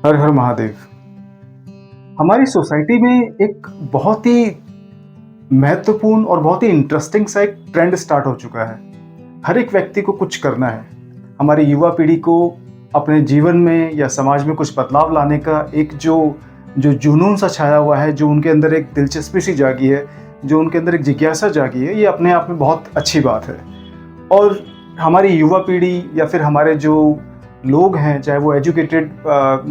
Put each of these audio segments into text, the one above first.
हर हर महादेव। हमारी सोसाइटी में एक बहुत ही महत्वपूर्ण और बहुत ही इंटरेस्टिंग सा एक ट्रेंड स्टार्ट हो चुका है। हर एक व्यक्ति को कुछ करना है। हमारी युवा पीढ़ी को अपने जीवन में या समाज में कुछ बदलाव लाने का एक जो जो जुनून सा छाया हुआ है, जो उनके अंदर एक दिलचस्पी सी जागी है, जो उनके अंदर एक जिज्ञासा जागी है, ये अपने आप में बहुत अच्छी बात है। और हमारी युवा पीढ़ी या फिर हमारे जो लोग हैं, चाहे वो एजुकेटेड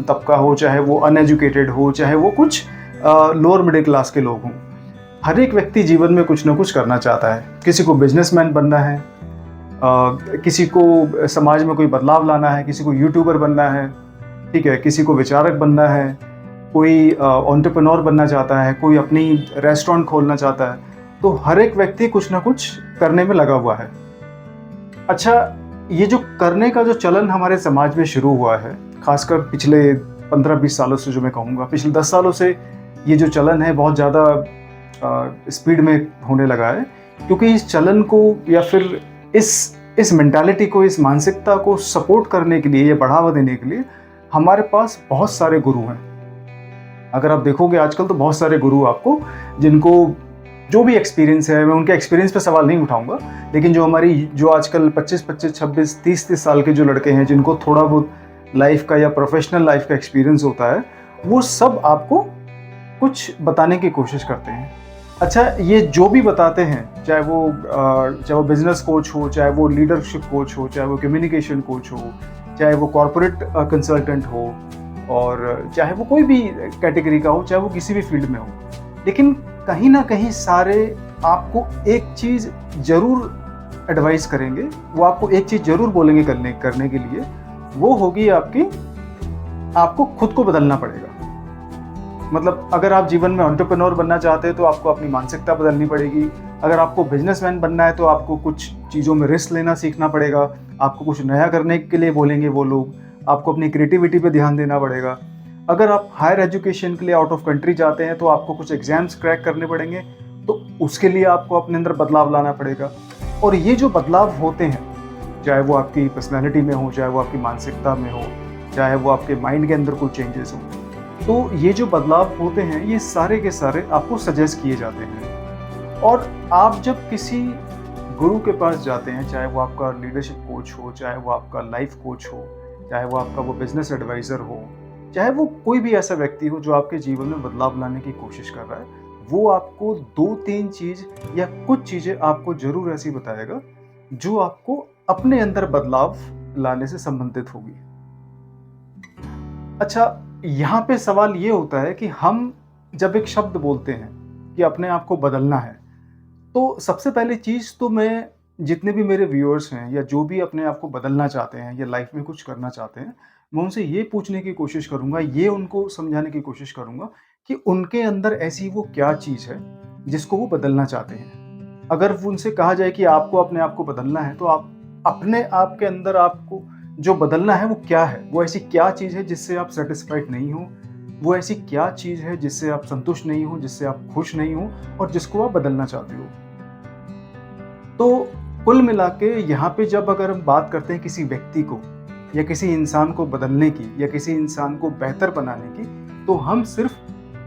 तबका हो, चाहे वो अनएजुकेटेड हो, चाहे वो कुछ लोअर मिडिल क्लास के लोग हों, हर एक व्यक्ति जीवन में कुछ ना कुछ करना चाहता है। किसी को बिजनेसमैन बनना है, किसी को समाज में कोई बदलाव लाना है, किसी को यूट्यूबर बनना है, ठीक है, किसी को विचारक बनना है, कोई एंटरप्रेन्योर बनना चाहता है, कोई अपनी रेस्टोरेंट खोलना चाहता है। तो हर एक व्यक्ति कुछ ना कुछ करने में लगा हुआ है। अच्छा, ये जो करने का जो चलन हमारे समाज में शुरू हुआ है, खासकर पिछले 15-20 सालों से, जो मैं कहूँगा पिछले 10 सालों से ये जो चलन है बहुत ज़्यादा स्पीड में होने लगा है। क्योंकि इस चलन को या फिर इस मेंटालिटी को, इस मानसिकता को सपोर्ट करने के लिए या बढ़ावा देने के लिए हमारे पास बहुत सारे गुरु हैं। अगर आप देखोगे आजकल तो बहुत सारे गुरु आपको, जिनको जो भी एक्सपीरियंस है, मैं उनके एक्सपीरियंस पे सवाल नहीं उठाऊंगा, लेकिन जो आजकल 25, 26, 30 साल के जो लड़के हैं, जिनको थोड़ा बहुत लाइफ का या प्रोफेशनल लाइफ का एक्सपीरियंस होता है, वो सब आपको कुछ बताने की कोशिश करते हैं। अच्छा, ये जो भी बताते हैं, चाहे वो बिजनेस कोच हो, चाहे वो लीडरशिप कोच हो, चाहे वो कम्युनिकेशन कोच हो, चाहे वो कॉरपोरेट कंसल्टेंट हो, और चाहे वो कोई भी कैटेगरी का हो, चाहे वो किसी भी फील्ड में हो, लेकिन कहीं ना कहीं सारे आपको एक चीज़ जरूर एडवाइस करेंगे, वो आपको एक चीज़ जरूर बोलेंगे करने के लिए, वो होगी आपको खुद को बदलना पड़ेगा। मतलब अगर आप जीवन में एंटरप्रेन्योर बनना चाहते हैं तो आपको अपनी मानसिकता बदलनी पड़ेगी। अगर आपको बिजनेसमैन बनना है तो आपको कुछ चीज़ों में रिस्क लेना सीखना पड़ेगा। आपको कुछ नया करने के लिए बोलेंगे वो लोग। आपको अपनी क्रिएटिविटी पे ध्यान देना पड़ेगा। अगर आप हायर एजुकेशन के लिए आउट ऑफ कंट्री जाते हैं तो आपको कुछ एग्जाम्स क्रैक करने पड़ेंगे, तो उसके लिए आपको अपने अंदर बदलाव लाना पड़ेगा। और ये जो बदलाव होते हैं, चाहे वो आपकी पर्सनैलिटी में हो, चाहे वो आपकी मानसिकता में हो, चाहे वो आपके माइंड के अंदर कोई चेंजेस हो, तो ये जो बदलाव होते हैं ये सारे के सारे आपको सजेस्ट किए जाते हैं। और आप जब किसी गुरु के पास जाते हैं, चाहे वो आपका लीडरशिप कोच हो, चाहे वो आपका लाइफ कोच हो, चाहे वो आपका वो बिजनेस एडवाइज़र हो, चाहे वो कोई भी ऐसा व्यक्ति हो जो आपके जीवन में बदलाव लाने की कोशिश कर रहा है, वो आपको 2-3 चीज़ या कुछ चीज़ें आपको ज़रूर ऐसी बताएगा जो आपको अपने अंदर बदलाव लाने से संबंधित होगी। अच्छा, यहाँ पे सवाल ये होता है कि हम जब एक शब्द बोलते हैं कि अपने आप को बदलना है, तो सबसे पहली चीज़ तो मैं, जितने भी मेरे व्यूअर्स हैं या जो भी अपने आप को बदलना चाहते हैं या लाइफ में कुछ करना चाहते हैं, मैं उनसे ये पूछने की कोशिश करूँगा, ये उनको समझाने की कोशिश करूँगा कि उनके अंदर ऐसी वो क्या चीज़ है जिसको वो बदलना चाहते हैं। अगर वो उनसे कहा जाए कि आपको अपने आप को बदलना है, तो आप अपने आप के अंदर आपको जो बदलना है वो क्या है? वो ऐसी क्या चीज़ है जिससे आप सैटिस्फाइड नहीं हो? वो ऐसी क्या चीज़ है जिससे आप संतुष्ट नहीं हो, जिससे आप खुश नहीं हो और जिसको आप बदलना चाहते हो? तो कुल मिला के यहाँ पे जब अगर हम बात करते हैं किसी व्यक्ति को या किसी इंसान को बदलने की या किसी इंसान को बेहतर बनाने की, तो हम सिर्फ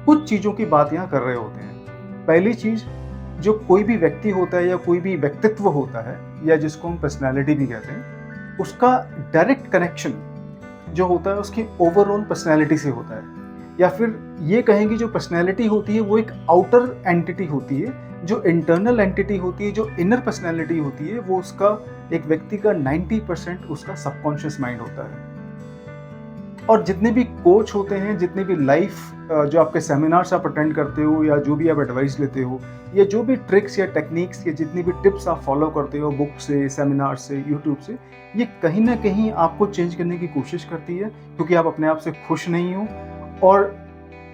कुछ चीज़ों की बात यहाँ कर रहे होते हैं। पहली चीज़, जो कोई भी व्यक्ति होता है या कोई भी व्यक्तित्व होता है या जिसको हम पर्सनैलिटी भी कहते हैं, उसका डायरेक्ट कनेक्शन जो होता है उसकी ओवरऑल पर्सनैलिटी से होता है। या फिर ये कहेंगे जो पर्सनैलिटी होती है वो एक आउटर एंटिटी होती है, जो इंटरनल एंटिटी होती है, जो इनर पर्सनैलिटी होती है, वो उसका, एक व्यक्ति का 90% उसका सबकॉन्शियस माइंड होता है। और जितने भी कोच होते हैं, जितने भी लाइफ जो आपके सेमिनार्स आप अटेंड करते हो या जो भी आप एडवाइस लेते हो, या जो भी ट्रिक्स या टेक्निक्स या जितनी भी टिप्स आप फॉलो करते हो बुक से, सेमिनार से, यूट्यूब से, ये कहीं ना कहीं आपको चेंज करने की कोशिश करती है, क्योंकि आप अपने आप से खुश नहीं हो। और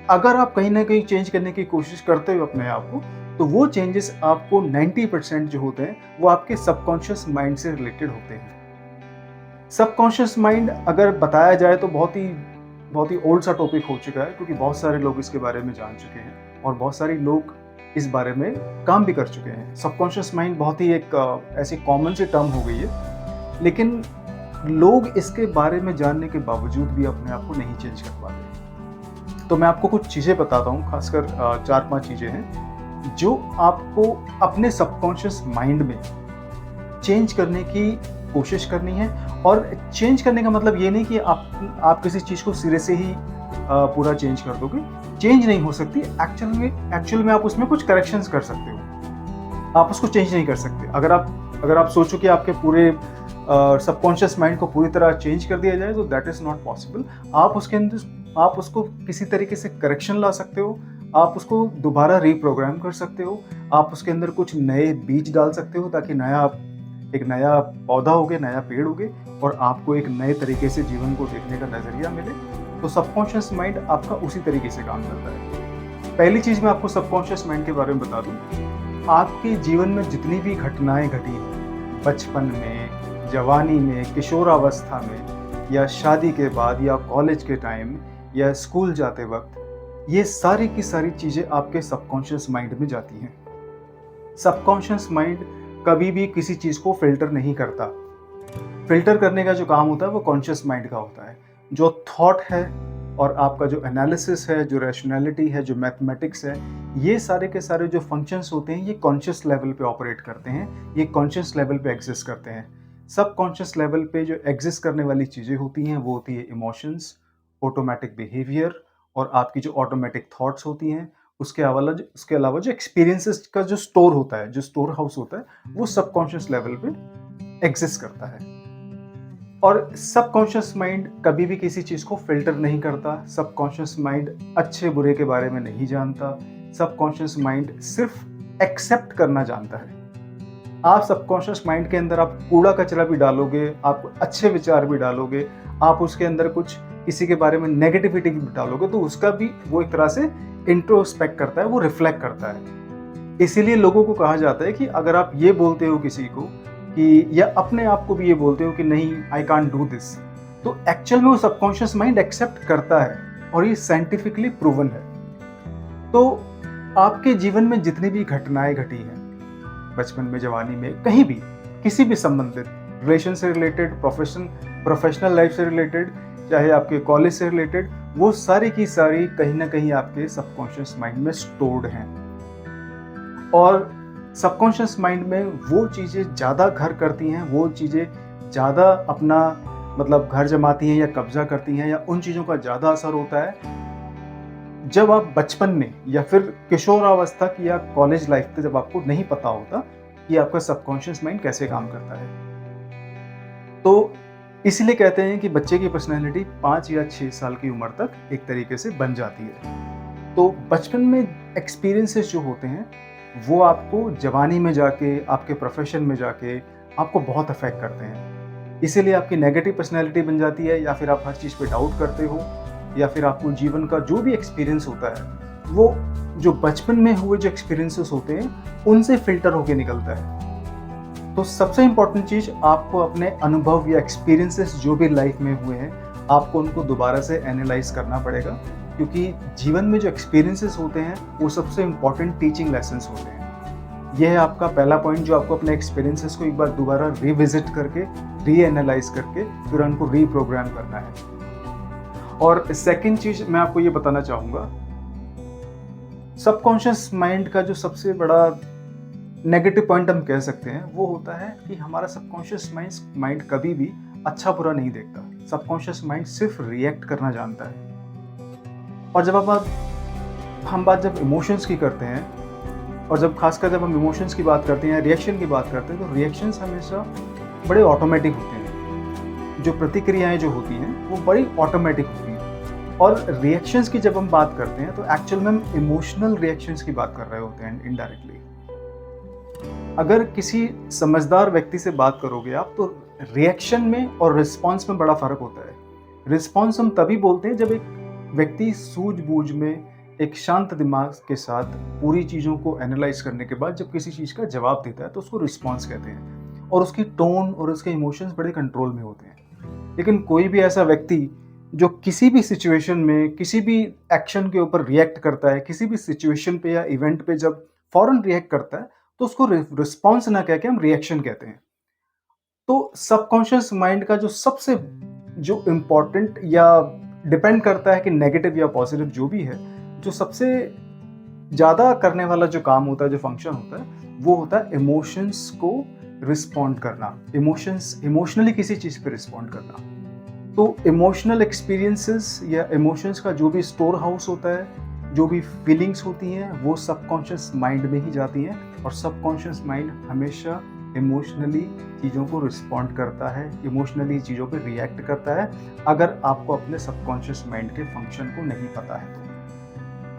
अगर आप कहीं ना कहीं चेंज करने की कोशिश करते हो अपने आप को, तो वो चेंजेस आपको 90% जो होते हैं वो आपके सबकॉन्शियस माइंड से रिलेटेड होते हैं। सबकॉन्शियस माइंड अगर बताया जाए तो बहुत ही ओल्ड सा टॉपिक हो चुका है, क्योंकि बहुत सारे लोग इसके बारे में जान चुके हैं और बहुत सारे लोग इस बारे में काम भी कर चुके हैं। सबकॉन्शियस माइंड बहुत ही एक ऐसी कॉमन सी टर्म हो गई है, लेकिन लोग इसके बारे में जानने के बावजूद भी अपने आप को नहीं चेंज कर पाते। तो मैं आपको कुछ चीज़ें बताता हूँ, खासकर 4-5 चीज़ें हैं, जो आपको अपने सबकॉन्शियस माइंड में चेंज करने की कोशिश करनी है। और चेंज करने का मतलब ये नहीं कि आप किसी चीज़ को सिरे से ही पूरा चेंज कर दोगे। चेंज नहीं हो सकती, एक्चुअल में आप उसमें कुछ करेक्शंस कर सकते हो, आप उसको चेंज नहीं कर सकते। अगर आप सोचो कि आपके पूरे सबकॉन्शियस माइंड को पूरी तरह चेंज कर दिया जाए, तो दैट इज़ नॉट पॉसिबल। आप उसको किसी तरीके से करेक्शन ला सकते हो, आप उसको दोबारा रीप्रोग्राम कर सकते हो, आप उसके अंदर कुछ नए बीज डाल सकते हो, ताकि एक नया पौधा उगे, नया पेड़ उगे और आपको एक नए तरीके से जीवन को देखने का नज़रिया मिले। तो सबकॉन्शियस माइंड आपका उसी तरीके से काम करता है। पहली चीज़ मैं आपको सबकॉन्शियस माइंड के बारे में बता दूँ। आपके जीवन में जितनी भी घटनाएँ घटी हैं, बचपन में, जवानी में, किशोरावस्था में, या शादी के बाद, या कॉलेज के टाइम, या स्कूल जाते वक्त, ये सारी की सारी चीज़ें आपके सबकॉन्शियस माइंड में जाती हैं। सबकॉन्शियस माइंड कभी भी किसी चीज़ को फ़िल्टर नहीं करता। फ़िल्टर करने का जो काम होता है वो कॉन्शियस माइंड का होता है। जो थॉट है और आपका जो एनालिसिस है, जो रैशनैलिटी है, जो मैथमेटिक्स है, ये सारे के सारे जो फंक्शंस होते हैं, ये कॉन्शियस लेवल पे ऑपरेट करते हैं, ये कॉन्शियस लेवल पे एग्जिस्ट करते हैं। सबकॉन्शियस लेवल पे जो एग्जिस्ट करने वाली चीज़ें होती हैं, वो होती है इमोशंस, ऑटोमैटिक बिहेवियर और आपकी जो ऑटोमैटिक थॉट्स होती हैं। उसके अलावा जो एक्सपीरियंसेस का जो स्टोर होता है, जो स्टोर हाउस होता है, वो सबकॉन्शियस लेवल पे एग्जिस्ट करता है। और सबकॉन्शियस माइंड कभी भी किसी चीज़ को फ़िल्टर नहीं करता। सबकॉन्शियस माइंड अच्छे बुरे के बारे में नहीं जानता। सबकॉन्शियस माइंड सिर्फ एक्सेप्ट करना जानता है। आप सबकॉन्शियस माइंड के अंदर आप कूड़ा कचरा भी डालोगे, आप अच्छे विचार भी डालोगे, आप उसके अंदर कुछ किसी के बारे में नेगेटिविटी भी डालोगे, तो उसका भी वो एक तरह से इंट्रोस्पेक्ट करता है, वो रिफ्लेक्ट करता है। इसीलिए लोगों को कहा जाता है कि अगर आप ये बोलते हो किसी को कि, या अपने आप को भी ये बोलते हो कि नहीं, आई कांट डू दिस, तो एक्चुअल में वो सबकॉन्शियस माइंड एक्सेप्ट करता है और ये साइंटिफिकली प्रूवन है। तो आपके जीवन में जितनी भी घटनाएं घटी हैं, बचपन में, जवानी में, कहीं भी, किसी भी संबंधित, रिलेशन से रिलेटेड, प्रोफेशनल लाइफ से रिलेटेड, चाहे आपके कॉलेज से रिलेटेड, वो सारी की सारी कहीं ना कहीं आपके सबकॉन्शियस माइंड में स्टोर्ड हैं। और सबकॉन्शियस माइंड में वो चीज़ें ज़्यादा घर करती हैं, वो चीज़ें ज़्यादा अपना मतलब घर जमाती हैं या कब्जा करती हैं, या उन चीज़ों का ज़्यादा असर होता है जब आप बचपन में या फिर किशोरावस्था की या कॉलेज लाइफ में, जब आपको नहीं पता होता कि आपका सबकॉन्शियस माइंड कैसे काम करता है। तो इसलिए कहते हैं कि बच्चे की पर्सनैलिटी 5 या 6 साल की उम्र तक एक तरीके से बन जाती है। तो बचपन में एक्सपीरियंसेस जो होते हैं, वो आपको जवानी में जाके, आपके प्रोफेशन में जाके आपको बहुत अफेक्ट करते हैं। इसीलिए आपकी नेगेटिव पर्सनैलिटी बन जाती है, या फिर आप हर चीज़ पे डाउट करते हो, या फिर आपको जीवन का जो भी एक्सपीरियंस होता है, वो जो बचपन में हुए जो एक्सपीरियंसेस होते हैं, उनसे फ़िल्टर होके निकलता है। तो सबसे इम्पोर्टेंट चीज़, आपको अपने अनुभव या एक्सपीरियंसेस जो भी लाइफ में हुए हैं, आपको उनको दोबारा से एनालाइज़ करना पड़ेगा, क्योंकि जीवन में जो एक्सपीरियंसेस होते हैं, वो सबसे इम्पोर्टेंट टीचिंग लेसन्स होते हैं। यह है आपका पहला पॉइंट, जो आपको अपने एक्सपीरियंसेस को एक बार दोबारा रिविजिट करके, रीएनालाइज़ करके, फिर उनको रीप्रोग्राम करना है। और सेकंड चीज़ मैं आपको ये बताना चाहूँगा, सबकॉन्शियस माइंड का जो सबसे बड़ा नेगेटिव पॉइंट हम कह सकते हैं, वो होता है कि हमारा सबकॉन्शियस माइंड कभी भी अच्छा बुरा नहीं देखता। सबकॉन्शियस माइंड सिर्फ रिएक्ट करना जानता है। और हम बात जब इमोशंस की करते हैं, और खासकर जब हम इमोशंस की बात करते हैं, रिएक्शन की बात करते हैं, तो रिएक्शंस हमेशा बड़े ऑटोमेटिक होते हैं। जो प्रतिक्रियाएं जो होती हैं, वो बड़ी ऑटोमेटिक होती हैं। और रिएक्शंस की जब हम बात करते हैं, तो एक्चुअल में हम इमोशनल रिएक्शंस की बात कर रहे होते हैं इनडायरेक्टली। अगर किसी समझदार व्यक्ति से बात करोगे आप, तो रिएक्शन में और रिस्पॉन्स में बड़ा फ़र्क होता है। रिस्पॉन्स हम तभी बोलते हैं जब एक व्यक्ति सूझबूझ में, एक शांत दिमाग के साथ पूरी चीज़ों को एनालाइज करने के बाद जब किसी चीज़ का जवाब देता है, तो उसको रिस्पॉन्स कहते हैं। और उसकी टोन और उसके इमोशंस बड़े कंट्रोल में होते हैं। लेकिन कोई भी ऐसा व्यक्ति जो किसी भी सिचुएशन में, किसी भी एक्शन के ऊपर रिएक्ट करता है, किसी भी सिचुएशन पे या इवेंट पे जब फौरन रिएक्ट करता है, तो उसको रिस्पॉन्स ना कह के हम रिएक्शन कहते हैं। तो सबकॉन्शियस माइंड का जो सबसे जो इम्पोर्टेंट या डिपेंड करता है कि नेगेटिव या पॉजिटिव जो भी है, जो सबसे ज़्यादा करने वाला जो काम होता है, जो फंक्शन होता है, वो होता है इमोशंस को रिस्पॉन्ड करना, इमोशनली किसी चीज़ पे रिस्पॉन्ड करना। तो इमोशनल एक्सपीरियंसेस या इमोशंस का जो भी स्टोर हाउस होता है, जो भी फीलिंग्स होती हैं, वो सबकॉन्शियस माइंड में ही जाती हैं, और सबकॉन्शियस माइंड हमेशा इमोशनली चीज़ों को रिस्पॉन्ड करता है, इमोशनली चीज़ों पे रिएक्ट करता है, अगर आपको अपने सबकॉन्शियस माइंड के फंक्शन को नहीं पता है तो।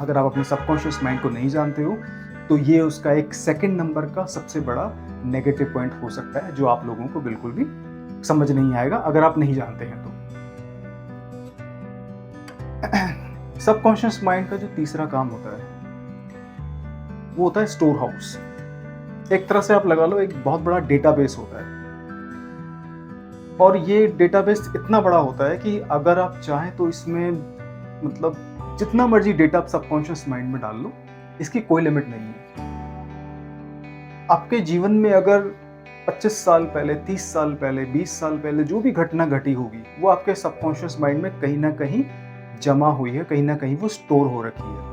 अगर आप अपने सबकॉन्शियस माइंड को नहीं जानते हो, तो ये उसका एक सेकंड नंबर का सबसे बड़ा नेगेटिव पॉइंट हो सकता है, जो आप लोगों को बिल्कुल भी समझ नहीं आएगा अगर आप नहीं जानते हैं तो। सबकॉन्शियस माइंड का जो तीसरा काम होता है, वो होता है स्टोर हाउस। एक तरह से आप लगा लो, एक बहुत बड़ा डेटाबेस होता है, और ये डेटाबेस इतना बड़ा होता है कि अगर आप चाहें तो इसमें मतलब जितना मर्जी डेटा आप सबकॉन्शियस माइंड में डाल लो, इसकी कोई लिमिट नहीं है। आपके जीवन में अगर 25 साल पहले, 30 साल पहले, 20 साल पहले जो भी घटना घटी होगी, वो आपके सबकॉन्शियस माइंड में कहीं ना कहीं जमा हुई है, कहीं ना कहीं वो स्टोर हो रखी है।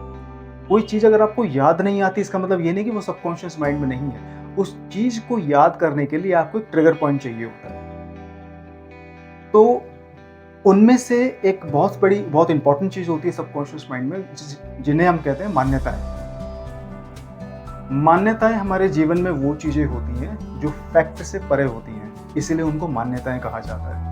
कोई चीज़ अगर आपको याद नहीं आती, इसका मतलब ये नहीं कि वो सबकॉन्शियस माइंड में नहीं है। उस चीज़ को याद करने के लिए आपको एक ट्रिगर पॉइंट चाहिए होता है। तो उनमें से एक बहुत इंपॉर्टेंट चीज़ होती है सबकॉन्शियस माइंड में, जिन्हें हम कहते हैं मान्यताएं। मान्यताएं हमारे जीवन में वो चीज़ें होती हैं जो फैक्ट से परे होती हैं, इसीलिए उनको मान्यताएं कहा जाता है।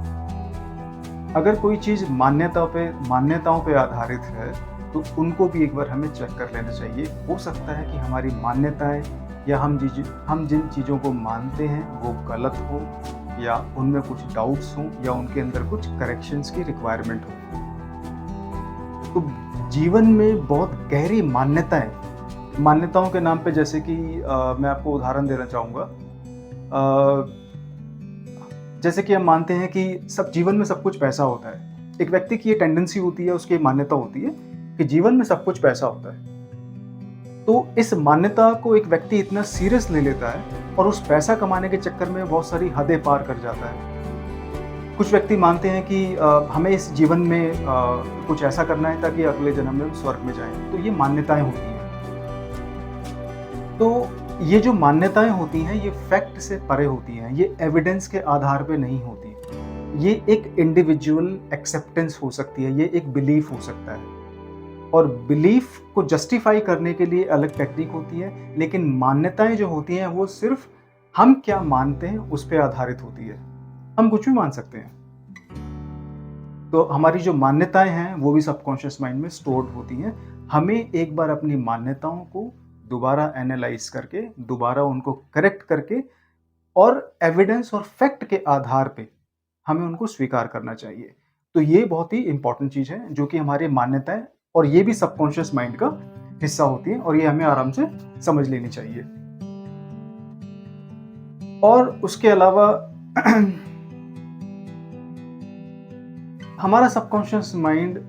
अगर कोई चीज़ मान्यताओं पे आधारित है, तो उनको भी एक बार हमें चेक कर लेना चाहिए। हो सकता है कि हमारी मान्यताएं या हम जिन चीज़ों को मानते हैं वो गलत हो, या उनमें कुछ डाउट्स हों, या उनके अंदर कुछ करेक्शंस की रिक्वायरमेंट हो। तो जीवन में बहुत गहरी मान्यताओं के नाम पे, जैसे कि मैं आपको उदाहरण देना चाहूँगा। जैसे कि हम मानते हैं कि सब जीवन में सब कुछ पैसा होता है। एक व्यक्ति की ये टेंडेंसी होती है, उसकी मान्यता होती है कि जीवन में सब कुछ पैसा होता है। तो इस मान्यता को एक व्यक्ति इतना सीरियस ले लेता है, और उस पैसा कमाने के चक्कर में बहुत सारी हदें पार कर जाता है। कुछ व्यक्ति मानते हैं कि हमें इस जीवन में कुछ ऐसा करना है ताकि अगले जन्म में स्वर्ग में जाएं। तो ये मान्यताएं होती हैं। तो ये जो मान्यताएं होती हैं, ये फैक्ट से परे होती हैं, ये एविडेंस के आधार पे नहीं होती। ये एक इंडिविजुअल एक्सेप्टेंस हो सकती है, ये एक बिलीफ हो सकता है, और बिलीफ को जस्टिफाई करने के लिए अलग टेक्निक होती है। लेकिन मान्यताएं जो होती हैं, वो सिर्फ हम क्या मानते हैं उस पर आधारित होती है। हम कुछ भी मान सकते हैं। तो हमारी जो मान्यताएं हैं, वो भी सबकॉन्शियस माइंड में स्टोर्ड होती हैं। हमें एक बार अपनी मान्यताओं को दोबारा एनालाइज करके, दोबारा उनको करेक्ट करके, और एविडेंस और फैक्ट के आधार पे हमें उनको स्वीकार करना चाहिए। तो ये बहुत ही इंपॉर्टेंट चीज़ है, जो कि हमारी मान्यताएं, और ये भी सबकॉन्शियस माइंड का हिस्सा होती है, और ये हमें आराम से समझ लेनी चाहिए। और उसके अलावा हमारा सबकॉन्शियस माइंड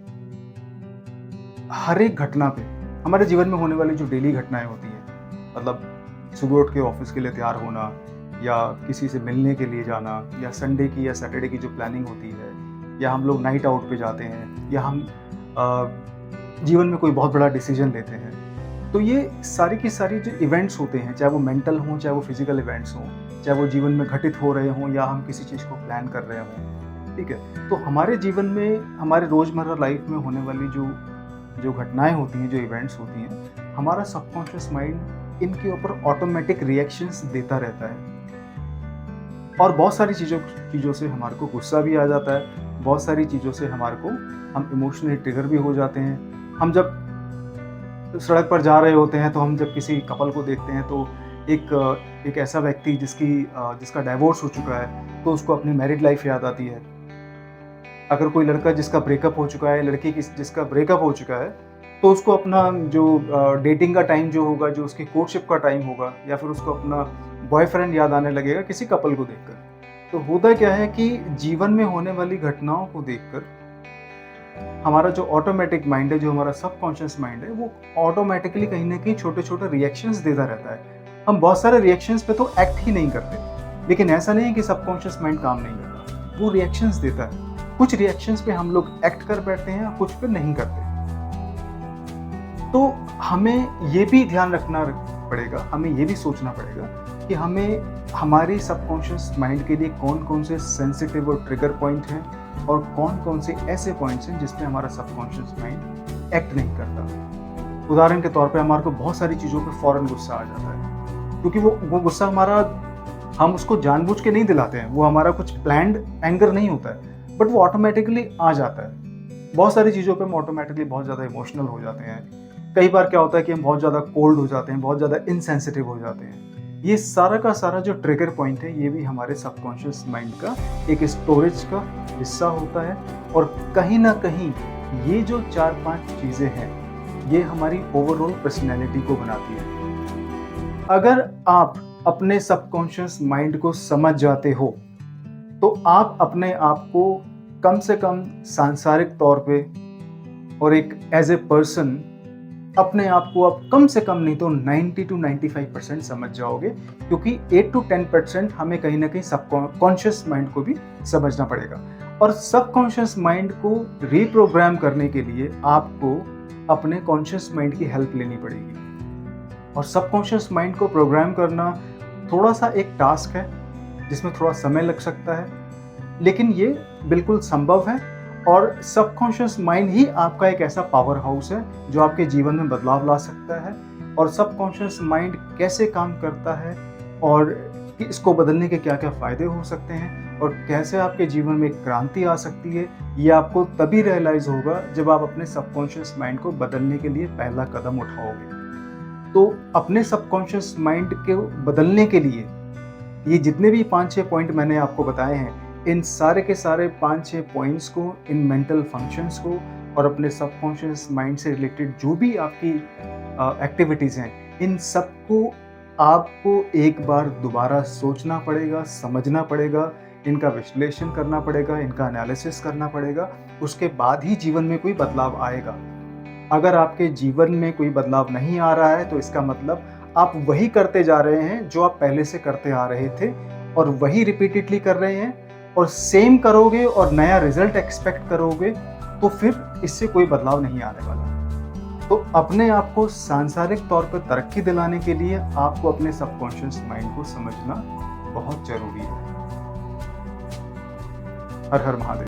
हर एक घटना पे, हमारे जीवन में होने वाली जो डेली घटनाएं होती हैं, मतलब सुबह उठ के ऑफिस के लिए तैयार होना, या किसी से मिलने के लिए जाना, या संडे की या सैटरडे की जो प्लानिंग होती है, या हम लोग नाइट आउट पे जाते हैं, या हम जीवन में कोई बहुत बड़ा डिसीजन लेते हैं। तो ये सारी की सारी जो इवेंट्स होते हैं, चाहे वो मेंटल हों, चाहे वो फिजिकल इवेंट्स हों, चाहे वो जीवन में घटित हो रहे हों, या हम किसी चीज़ को प्लान कर रहे हों, ठीक है। तो हमारे जीवन में, हमारे रोज़मर्रा लाइफ में होने वाली जो घटनाएं होती हैं, जो इवेंट्स होती हैं, हमारा सबकॉन्शियस माइंड इनके ऊपर ऑटोमेटिक रिएक्शंस देता रहता है। और बहुत सारी चीज़ों से हमारे को गुस्सा भी आ जाता है, बहुत सारी चीज़ों से हम इमोशनली ट्रिगर भी हो जाते हैं। हम जब सड़क पर जा रहे होते हैं, तो हम जब किसी कपल को देखते हैं, तो एक ऐसा व्यक्ति जिसका डाइवोर्स हो चुका है, तो उसको अपनी मैरिड लाइफ याद आती है। अगर कोई लड़का जिसका ब्रेकअप हो चुका है, लड़की जिसका ब्रेकअप हो चुका है, तो उसको अपना जो डेटिंग का टाइम जो होगा, जो उसकी कोर्टशिप का टाइम होगा, या फिर उसको अपना बॉयफ्रेंड याद आने लगेगा किसी कपल को देखकर। तो होता क्या है कि जीवन में होने वाली घटनाओं को देखकर हमारा जो ऑटोमेटिक माइंड है, जो हमारा सबकॉन्शियस माइंड है, वो ऑटोमेटिकली कहीं ना कहीं छोटे छोटे रिएक्शंस देता रहता है। हम बहुत सारे रिएक्शंस पे तो एक्ट ही नहीं करते, लेकिन ऐसा नहीं है कि सबकॉन्शियस माइंड काम नहीं करता, वो रिएक्शंस देता है। कुछ रिएक्शंस पे हम लोग एक्ट कर बैठते हैं, कुछ पे नहीं करते। तो हमें ये भी ध्यान रखना पड़ेगा, हमें ये भी सोचना पड़ेगा कि हमें हमारी सबकॉन्शियस माइंड के लिए कौन कौन से सेंसिटिव और ट्रिगर पॉइंट हैं और कौन कौन से ऐसे पॉइंट्स हैं जिसमें हमारा सबकॉन्शियस माइंड एक्ट नहीं करता। उदाहरण के तौर पे हमारे को बहुत सारी चीज़ों पे फ़ौरन गुस्सा आ जाता है, क्योंकि वो गुस्सा हमारा, हम उसको जानबूझ के नहीं दिलाते हैं, वो हमारा कुछ प्लान्ड एंगर नहीं होता है, बट वो ऑटोमेटिकली आ जाता है। बहुत सारी चीज़ों पे हम ऑटोमेटिकली बहुत ज़्यादा इमोशनल हो जाते हैं। कई बार क्या होता है कि हम बहुत ज़्यादा कोल्ड हो जाते हैं, बहुत ज़्यादा इनसेंसिटिव हो जाते हैं। ये सारा का सारा जो ट्रिगर पॉइंट है, ये भी हमारे सबकॉन्शियस माइंड का एक स्टोरेज का हिस्सा होता है। और कहीं ना कहीं ये जो 4-5 चीज़ें हैं, ये हमारी ओवरऑल पर्सनैलिटी को बनाती है। अगर आप अपने सबकॉन्शियस माइंड को समझ जाते हो, तो आप अपने आप को कम से कम सांसारिक तौर पे और एक एज ए पर्सन अपने आप को आप कम से कम नहीं तो 90 to 95% समझ जाओगे, क्योंकि 8 to 10% हमें कहीं ना कहीं सबकॉन्शियस माइंड को भी समझना पड़ेगा। और सबकॉन्शियस माइंड को रीप्रोग्राम करने के लिए आपको अपने कॉन्शियस माइंड की हेल्प लेनी पड़ेगी। और सबकॉन्शियस माइंड को प्रोग्राम करना थोड़ा सा एक टास्क है, जिसमें थोड़ा समय लग सकता है, लेकिन ये बिल्कुल संभव है। और सबकॉन्शियस माइंड ही आपका एक ऐसा पावर हाउस है जो आपके जीवन में बदलाव ला सकता है। और सबकॉन्शियस माइंड कैसे काम करता है और कि इसको बदलने के क्या क्या फ़ायदे हो सकते हैं और कैसे आपके जीवन में एक क्रांति आ सकती है, ये आपको तभी रियलाइज़ होगा जब आप अपने सबकॉन्शियस माइंड को बदलने के लिए पहला कदम उठाओगे। तो अपने सबकॉन्शियस माइंड को बदलने के लिए ये जितने भी 5-6 पॉइंट मैंने आपको बताए हैं, इन सारे के सारे 5-6 पॉइंट्स को, इन मेंटल फंक्शंस को और अपने सबकॉन्शियस माइंड से रिलेटेड जो भी आपकी एक्टिविटीज़ हैं, इन सबको आपको एक बार दोबारा सोचना पड़ेगा, समझना पड़ेगा, इनका विश्लेषण करना पड़ेगा, इनका एनालिसिस करना पड़ेगा। उसके बाद ही जीवन में कोई बदलाव आएगा। अगर आपके जीवन में कोई बदलाव नहीं आ रहा है, तो इसका मतलब आप वही करते जा रहे हैं जो आप पहले से करते आ रहे थे, और वही रिपीटेडली कर रहे हैं, और सेम करोगे और नया रिजल्ट एक्सपेक्ट करोगे, तो फिर इससे कोई बदलाव नहीं आने वाला। तो अपने आप को सांसारिक तौर पर तरक्की दिलाने के लिए आपको अपने सबकॉन्शियस माइंड को समझना बहुत जरूरी है। हर हर महादेव।